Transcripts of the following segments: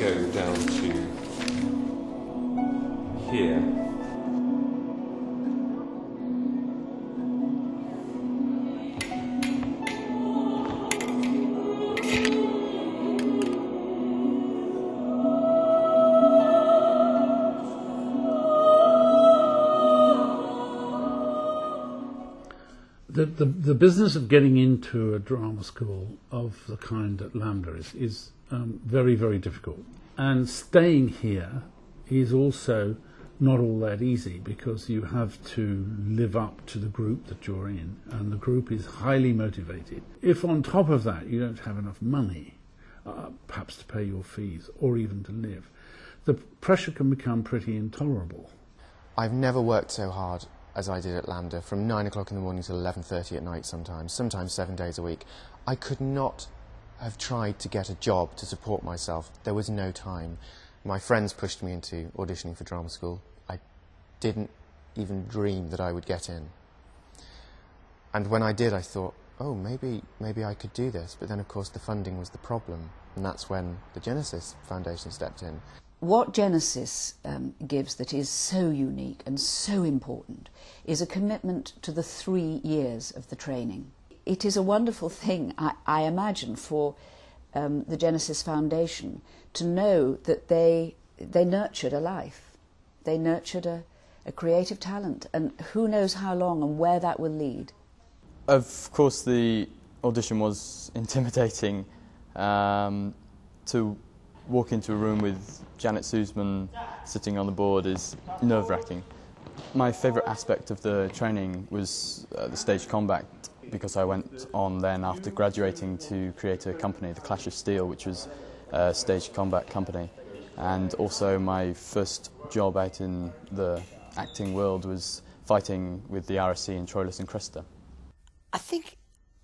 go down to here. The business of getting into a drama school of the kind that Lamda is very, very difficult. And staying here is also not all that easy, because you have to live up to the group that you're in, and the group is highly motivated. If on top of that you don't have enough money, perhaps to pay your fees or even to live, the pressure can become pretty intolerable. I've never worked so hard as I did at Lamda, from 9 o'clock in the morning till 11:30 at night sometimes 7 days a week. I could not have tried to get a job to support myself. There was no time. My friends pushed me into auditioning for drama school. I didn't even dream that I would get in. And when I did, I thought, oh, maybe I could do this. But then, of course, the funding was the problem. And that's when the Genesis Foundation stepped in. What Genesis gives that is so unique and so important is a commitment to the 3 years of the training. It is a wonderful thing, I imagine, for the Genesis Foundation to know that they nurtured a life. They nurtured a creative talent, and who knows how long and where that will lead. Of course, the audition was intimidating. To walk into a room with Janet Suzman sitting on the board is nerve-wracking. My favourite aspect of the training was the stage combat, because I went on then after graduating to create a company, the Clash of Steel, which was a stage combat company. And also my first job out in the acting world was fighting with the RSC in Troilus and Cressida. I think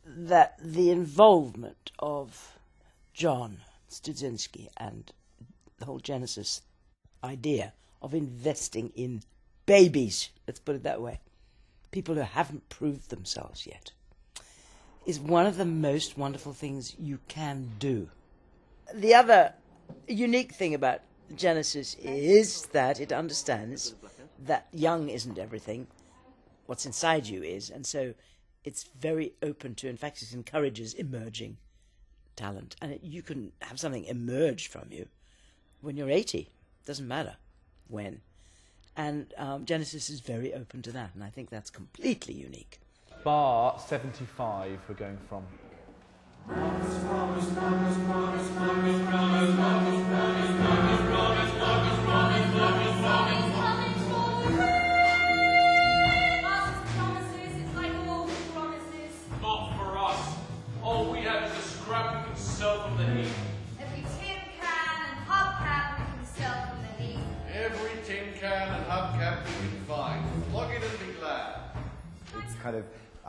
that the involvement of John Studzinski and the whole Genesis idea of investing in babies, let's put it that way, people who haven't proved themselves yet, is one of the most wonderful things you can do. The other unique thing about Genesis is that it understands that young isn't everything, what's inside you is, and so it's very open to, in fact it encourages emerging talent, and you can have something emerge from you when you're 80, doesn't matter when, and Genesis is very open to that, and I think that's completely unique. Bar 75 we're going from.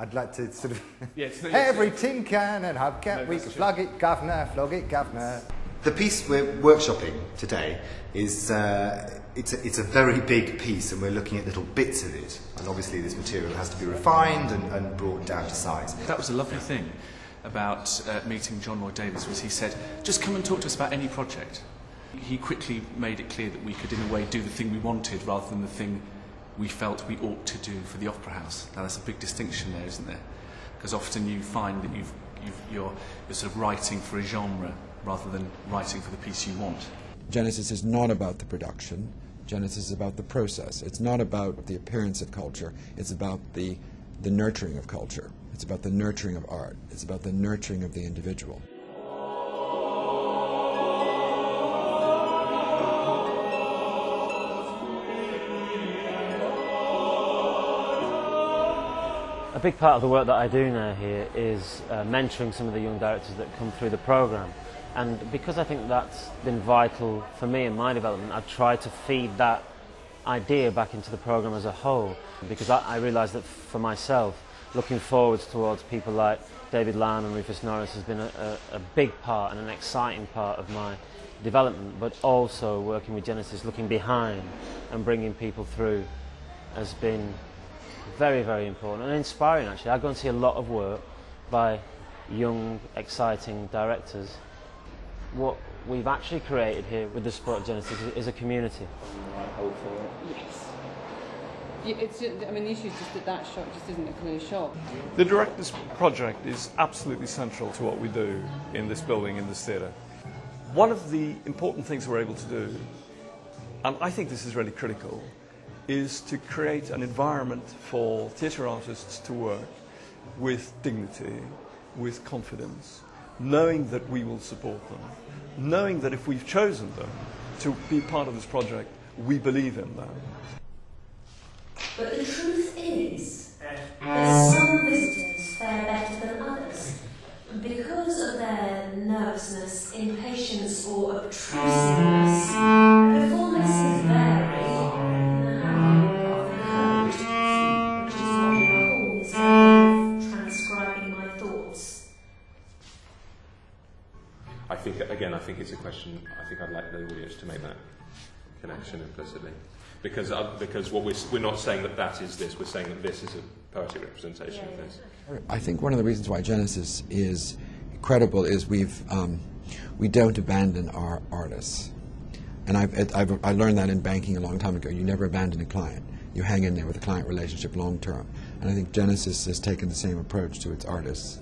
I'd like to sort of... Every tin can and hubcap, we can flog it, governor. The piece we're workshopping today is it's a very big piece, and we're looking at little bits of it. And obviously this material has to be refined and brought down to size. That was a lovely thing about meeting John Lloyd Davis, was he said, just come and talk to us about any project. He quickly made it clear that we could, in a way, do the thing we wanted rather than the thing we felt we ought to do for the Opera House. Now there's a big distinction there, isn't there? Because often you find that you're sort of writing for a genre rather than writing for the piece you want. Genesis is not about the production. Genesis is about the process. It's not about the appearance of culture. It's about the nurturing of culture. It's about the nurturing of art. It's about the nurturing of the individual. A big part of the work that I do now here is mentoring some of the young directors that come through the programme, and because I think that's been vital for me in my development, I've tried to feed that idea back into the programme as a whole, because I realise that for myself, looking forwards towards people like David Lan and Rufus Norris has been a big part and an exciting part of my development, but also working with Genesis, looking behind and bringing people through has been very, very important and inspiring, actually. I go and see a lot of work by young, exciting directors. What we've actually created here with the support of Genesis is a community. Yes. It's just, I mean, the issue is just that shot just isn't a clear shot. The Directors Project is absolutely central to what we do in this building, in this theatre. One of the important things we're able to do, and I think this is really critical, is to create an environment for theatre artists to work with dignity, with confidence, knowing that we will support them, knowing that if we've chosen them to be part of this project, we believe in them. But the truth is that some visitors fare better than others because of their nervousness, impatience or obtrusiveness. Performances vary in the handling of the code, which is what we call this method of transcribing my thoughts. I think it's a question. I think I'd like the audience to make that connection implicitly. Because what we're not saying that is this, we're saying that this is a poetic representation of this. I think one of the reasons why Genesis is credible is we don't abandon our artists. And I learned that in banking a long time ago. You never abandon a client. You hang in there with a client relationship long term. And I think Genesis has taken the same approach to its artists.